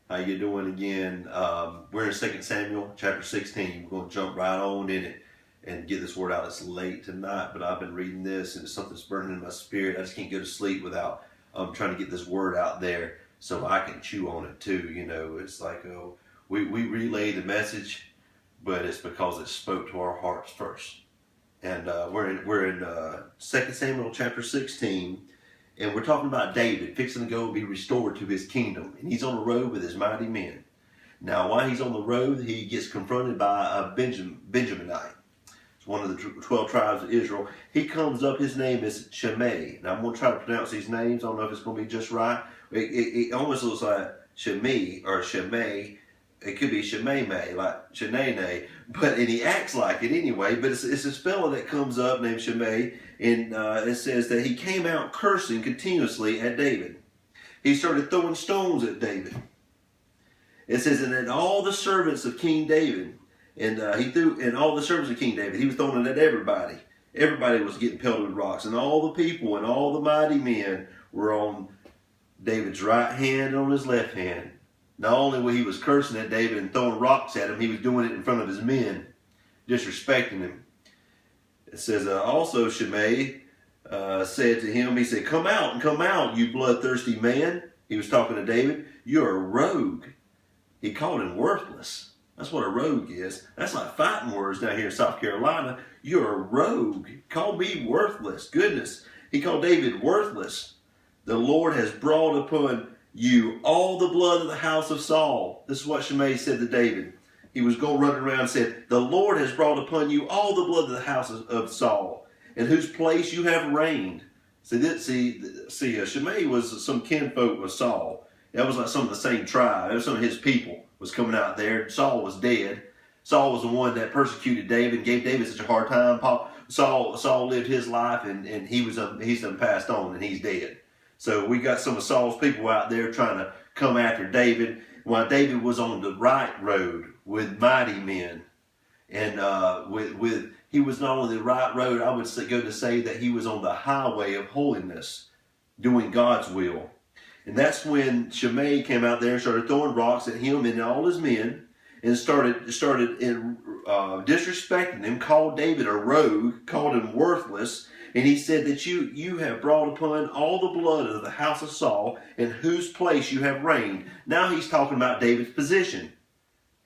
How you doing again? We're in 2 Samuel chapter 16. We're going to jump right on in it and get this word out. It's late tonight, but I've been reading this and it's something that's burning in my spirit. I just can't go to sleep without trying to get this word out there so I can chew on it too. You know, it's like, we relay the message, but it's because it spoke to our hearts first. And we're in 2 Samuel chapter 16. And we're talking about David fixing to go and be restored to his kingdom. And he's on the road with his mighty men. Now, while he's on the road, he gets confronted by a Benjaminite. It's one of the 12 tribes of Israel. He comes up, his name is Shimei. Now, I'm going to try to pronounce these names. I don't know if it's going to be just right. It almost looks like Shimei or Shimei. It could be Shemay, like Shanae, and he acts like it anyway. But it's this fellow that comes up named Shimei, and it says that he came out cursing continuously at David. He started throwing stones at David. It says, and at all the servants of King David, and all the servants of King David, he was throwing it at everybody. Everybody was getting pelted with rocks, and all the people and all the mighty men were on David's right hand and on his left hand. Not only was he was cursing at David and throwing rocks at him, he was doing it in front of his men, disrespecting him. It says, also Shimei said to him, he said, come out, you bloodthirsty man. He was talking to David. You're a rogue. He called him worthless. That's what a rogue is. That's like fighting words down here in South Carolina. You're a rogue. Call me worthless. Goodness. He called David worthless. The Lord has brought upon you all the blood of the house of Saul. This is what Shimei said to David. He was going running around and said, the Lord has brought upon you all the blood of the house of Saul, in whose place you have reigned. Shimei was some kinfolk with Saul. That was like some of the same tribe. That was some of his people was coming out there. Saul was dead. Saul was the one that persecuted David and gave David such a hard time. Saul lived his life and he's done passed on and he's dead. So we got some of Saul's people out there trying to come after David while David was on the right road with mighty men. And he was not on the right road, I would go to say that he was on the highway of holiness, doing God's will. And that's when Shimei came out there and started throwing rocks at him and all his men and started disrespecting him, called David a rogue, called him worthless. And he said that you have brought upon all the blood of the house of Saul, in whose place you have reigned. Now he's talking about David's position.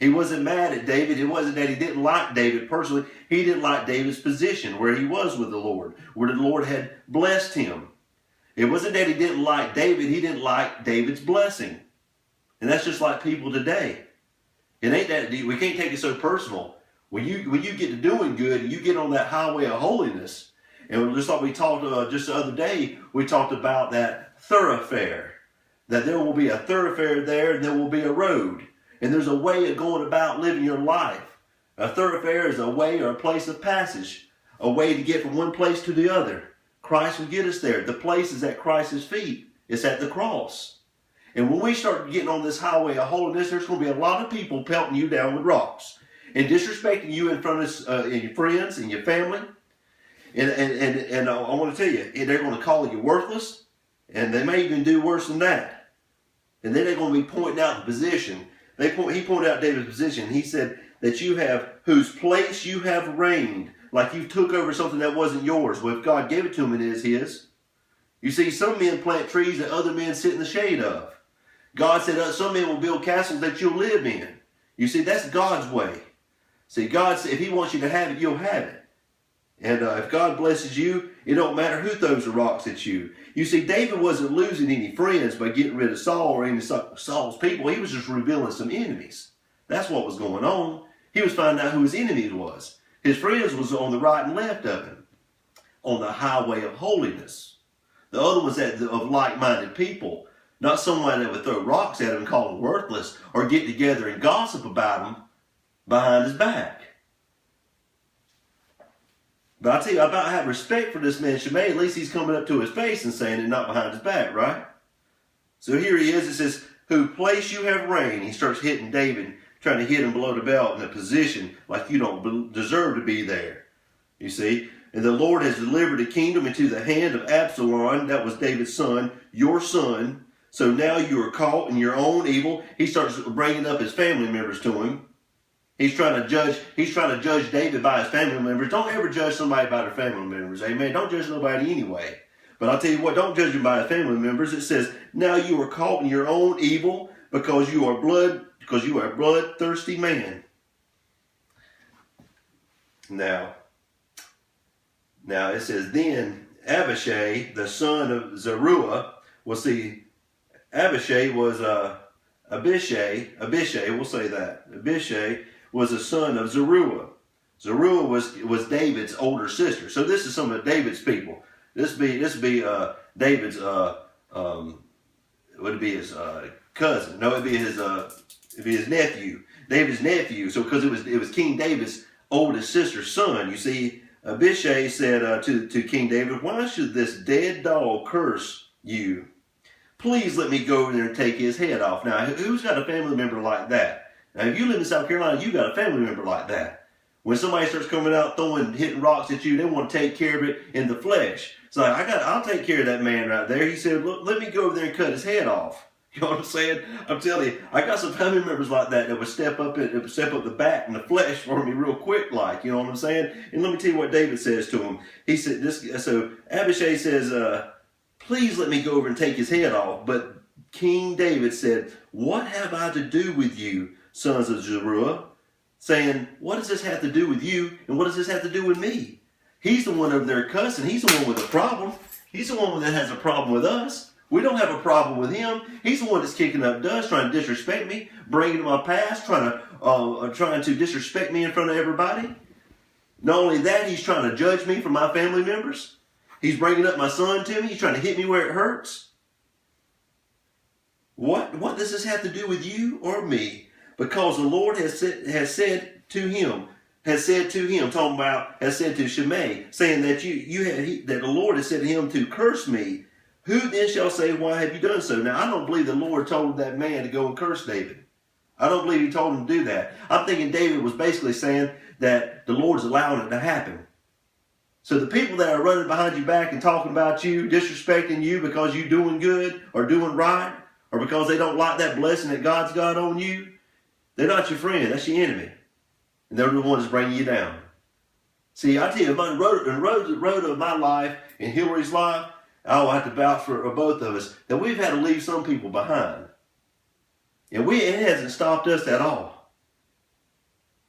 He wasn't mad at David. It wasn't that he didn't like David personally. He didn't like David's position, where he was with the Lord, where the Lord had blessed him. It wasn't that he didn't like David. He didn't like David's blessing. And that's just like people today. It ain't that deep. We can't take it so personal. When you get to doing good and you get on that highway of holiness, and just like we talked just the other day, we talked about that thoroughfare. That there will be a thoroughfare there and there will be a road. And there's a way of going about living your life. A thoroughfare is a way or a place of passage. A way to get from one place to the other. Christ will get us there. The place is at Christ's feet. It's at the cross. And when we start getting on this highway of holiness, there's going to be a lot of people pelting you down with rocks. And disrespecting you in front of your friends and your family. And I want to tell you, they're going to call you worthless, and they may even do worse than that. And then they're going to be pointing out the position. He pointed out David's position. He said that you have, whose place you have reigned, like you took over something that wasn't yours. Well, if God gave it to him, it is his. You see, some men plant trees that other men sit in the shade of. God said some men will build castles that you'll live in. You see, that's God's way. See, God said if he wants you to have it, you'll have it. And if God blesses you, it don't matter who throws the rocks at you. You see, David wasn't losing any friends by getting rid of Saul or any of Saul's people. He was just revealing some enemies. That's what was going on. He was finding out who his enemies was. His friends was on the right and left of him, on the highway of holiness. The other was of like-minded people, not someone that would throw rocks at him and call him worthless or get together and gossip about him behind his back. But I tell you, about have respect for this man Shimei. At least he's coming up to his face and saying it, not behind his back, right? So here he is. It says, who place you have reigned. He starts hitting David, trying to hit him below the belt in a position like you don't deserve to be there. You see? And the Lord has delivered the kingdom into the hand of Absalom, that was David's son, your son, So now you are caught in your own evil. He starts bringing up his family members to him. He's trying to judge David by his family members. Don't ever judge somebody by their family members. Amen. Don't judge nobody anyway. But I'll tell you what, don't judge him by his family members. It says, now you are caught in your own evil because you are a bloodthirsty man. Now it says, then Abishai, the son of Zeruiah, we'll see, Abishai, we'll say that. Abishai was the son of Zeruiah. Zeruiah was David's older sister. So this is some of David's people. This be David's would it be his cousin? No, it'd be his nephew. David's nephew. So because it was King David's oldest sister's son. You see, Abishai said to King David, why should this dead dog curse you? Please let me go over there and take his head off. Now, who's got a family member like that? Now, if you live in South Carolina, you got a family member like that. When somebody starts coming out hitting rocks at you, they want to take care of it in the flesh. It's like, I'll take care of that man right there. He said, look, let me go over there and cut his head off. You know what I'm saying? I'm telling you, I got some family members like that would step up the back in the flesh for me real quick, like, you know what I'm saying? And let me tell you what David says to him. He said so Abishai says, please let me go over and take his head off. But King David said, what have I to do with you, sons of Zeruiah? Saying, what does this have to do with you? And what does this have to do with me? He's the one over there cussing. He's the one with a problem. He's the one that has a problem with us. We don't have a problem with him. He's the one that's kicking up dust, trying to disrespect me, bringing my past, trying to disrespect me in front of everybody. Not only that, he's trying to judge me for my family members. He's bringing up my son to me. He's trying to hit me where it hurts. What does this have to do with you or me? Because the Lord has said to him, has said to Shimei, saying that that the Lord has said to him to curse me. Who then shall say, why have you done so? Now, I don't believe the Lord told that man to go and curse David. I don't believe he told him to do that. I'm thinking David was basically saying that the Lord's allowing it to happen. So the people that are running behind your back and talking about you, disrespecting you because you're doing good or doing right, or because they don't like that blessing that God's got on you, they're not your friend. That's your enemy. And they're the ones bringing you down. See, I tell you, in the road of my life and Hillary's life, I'll have to vouch for both of us that we've had to leave some people behind. And it hasn't stopped us at all.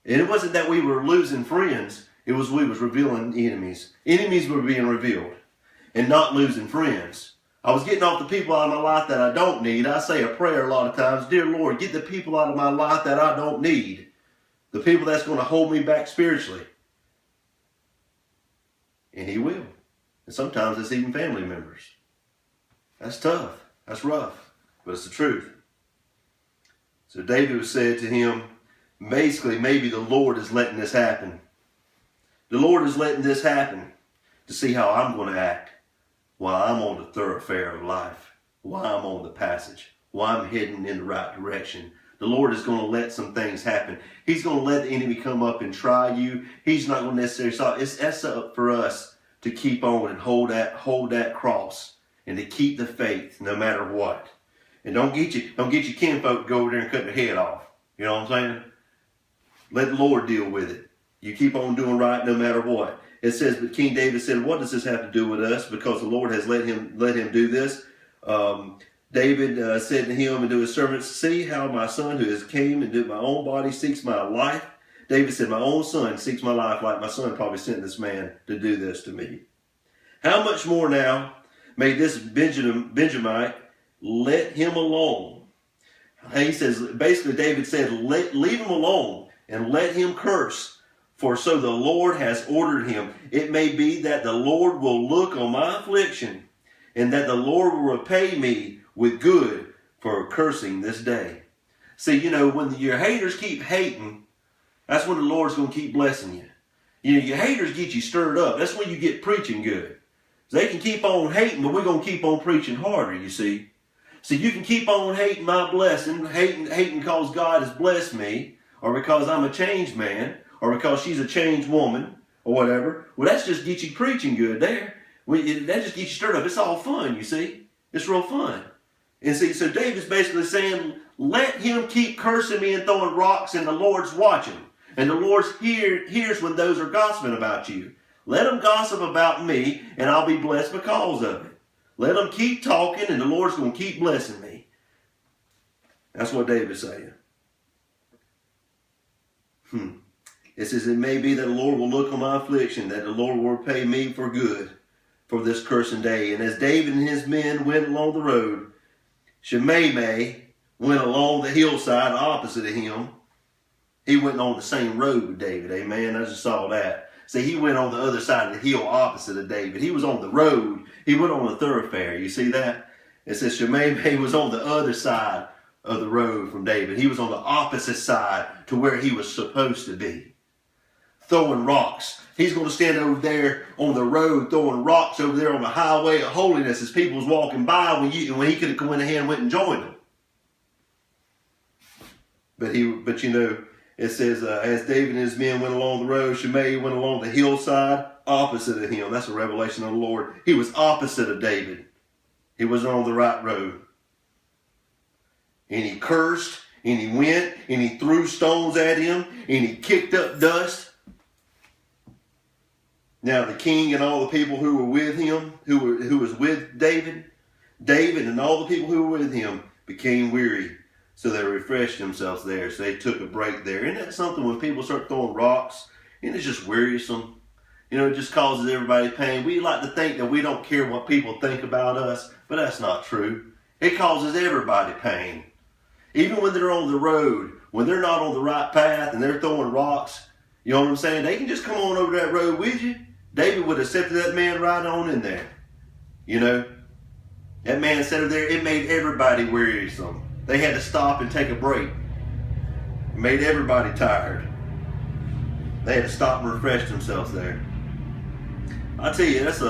And it wasn't that we were losing friends. It was we was revealing enemies. Enemies were being revealed and not losing friends. I was getting off the people out of my life that I don't need. I say a prayer a lot of times, dear Lord, get the people out of my life that I don't need. The people that's going to hold me back spiritually. And he will. And sometimes it's even family members. That's tough. That's rough. But it's the truth. So David said to him, basically, maybe the Lord is letting this happen. The Lord is letting this happen to see how I'm going to act while I'm on the thoroughfare of life, while I'm on the passage, while I'm heading in the right direction. The Lord is going to let some things happen. He's going to let the enemy come up and try you. He's not going to necessarily stop. That's up for us to keep on and hold that cross and to keep the faith no matter what. And don't get your kinfolk to go over there and cut their head off. You know what I'm saying? Let the Lord deal with it. You keep on doing right no matter what. It says, but King David said, what does this have to do with us? Because the Lord has let him do this. David said to him and to his servants, see how my son who has came into my own body seeks my life. David said, my own son seeks my life, like my son probably sent this man to do this to me. How much more now may this Benjamite let him alone? He says, basically David said, leave him alone and let him curse. For so the Lord has ordered him. It may be that the Lord will look on my affliction, and that the Lord will repay me with good for cursing this day. See, when your haters keep hating, that's when the Lord's going to keep blessing you. Your haters get you stirred up. That's when you get preaching good. They can keep on hating, but we're going to keep on preaching harder, you see. So you can keep on hating my blessing, hating because God has blessed me, or because I'm a changed man, or because she's a changed woman, or whatever. Well, that's just get you preaching good there. That just gets you stirred up. It's all fun, you see. It's real fun. And see, so David's basically saying, let him keep cursing me and throwing rocks, and the Lord's watching. And the Lord hears when those are gossiping about you. Let them gossip about me, and I'll be blessed because of it. Let them keep talking, and the Lord's going to keep blessing me. That's what David's saying. It says, it may be that the Lord will look on my affliction, that the Lord will repay me for good for this cursing day. And as David and his men went along the road, Shimei went along the hillside opposite of him. He went on the same road with David. Amen. I just saw that. See, he went on the other side of the hill opposite of David. He was on the road. He went on the thoroughfare. You see that? It says Shimei was on the other side of the road from David. He was on the opposite side to where he was supposed to be. Throwing rocks. He's going to stand over there on the road throwing rocks over there on the highway of holiness as people was walking by when he could have come in ahead and went and joined them. But you know, it says, as David and his men went along the road, Shimei went along the hillside opposite of him. That's a revelation of the Lord. He was opposite of David. He wasn't on the right road. And he cursed, and he went, and he threw stones at him, and he kicked up dust. Now the king and all the people who were with him, who was with David and all the people who were with him became weary. So they refreshed themselves there. So they took a break there. Isn't that something when people start throwing rocks? And it's just wearisome. You know, it just causes everybody pain. We like to think that we don't care what people think about us, but that's not true. It causes everybody pain. Even when they're on the road, when they're not on the right path and they're throwing rocks, you know what I'm saying? They can just come on over that road with you. David would have accepted that man right on in there. You know, that man sat over there. It made everybody wearisome. They had to stop and take a break. It made everybody tired. They had to stop and refresh themselves there. I tell you, there's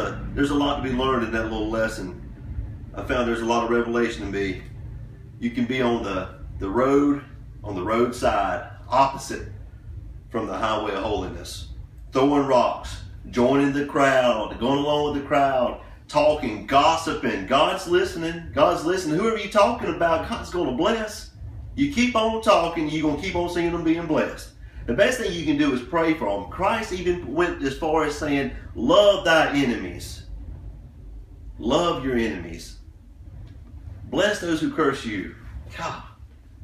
a lot to be learned in that little lesson. I found there's a lot of revelation to be. You can be on the road, on the roadside, opposite from the highway of holiness, throwing rocks, joining the crowd, going along with the crowd, talking, gossiping. God's listening. God's listening. Whoever you're talking about, God's going to bless. You keep on talking, you're going to keep on seeing them being blessed. The best thing you can do is pray for them. Christ even went as far as saying, love thy enemies. Love your enemies. Bless those who curse you. God,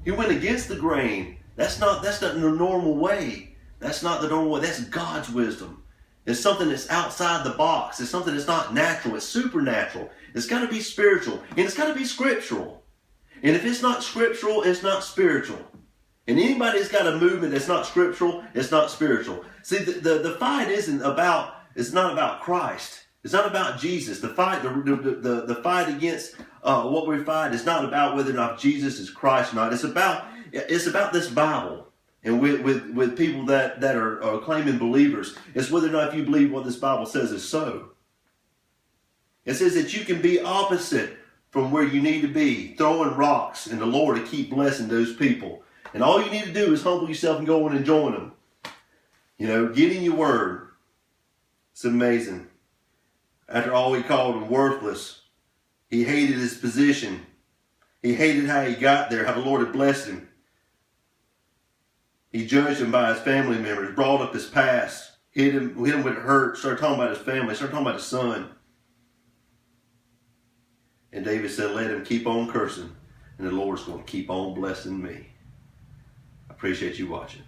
he went against the grain. That's not the normal way. That's not the normal way. That's God's wisdom. It's something that's outside the box. It's something that's not natural. It's supernatural. It's got to be spiritual. And it's got to be scriptural. And if it's not scriptural, it's not spiritual. And anybody that's got a movement that's not scriptural, it's not spiritual. See, the fight it's not about Christ. It's not about Jesus. The fight against what we fight is not about whether or not Jesus is Christ or not. It's about this Bible. And with people that are claiming believers, it's whether or not if you believe what this Bible says is so. It says that you can be opposite from where you need to be, throwing rocks, and the Lord to keep blessing those people. And all you need to do is humble yourself and go in and join them. You know, get in your word. It's amazing. After all, he called him worthless. He hated his position. He hated how he got there, how the Lord had blessed him. He judged him by his family members, brought up his past, hit him with hurt, started talking about his family, started talking about his son. And David said, let him keep on cursing, and the Lord's going to keep on blessing me. I appreciate you watching.